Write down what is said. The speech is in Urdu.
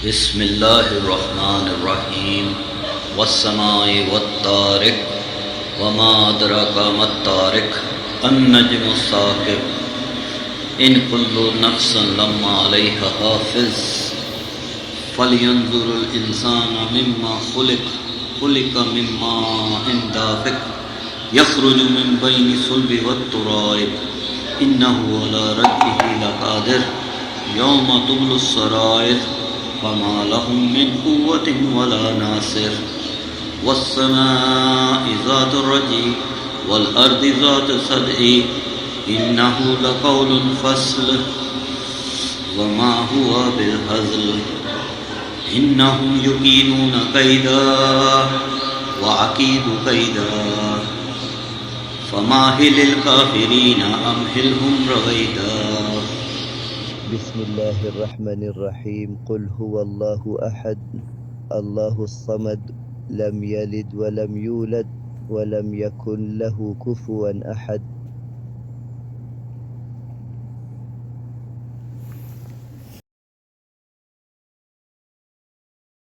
بسم اللہ الرحمن الرحیم والسماء والطارق وما أدراك ما الطارق النجم الثاقب ان كل نفس لما عليها حافظ فلينظر الإنسان مما خلق من ماء دافق يخرج من بين الصلب والترائب إنه على رجعه لقادر يوم تبلى السرائر فما لهم من قوة ولا ناصر والسماء ذات الرجع والأرض ذات الصدع إنه لقول فصل وما هو بالهزل إنهم يكيدون كيدا وأكيد كيدا فمهل الكافرين أمهلهم رويدا. بسم الله الرحمن الرحيم قل هو الله أحد الله الصمد لم يلد ولم يولد ولم يكن له كفوا أحد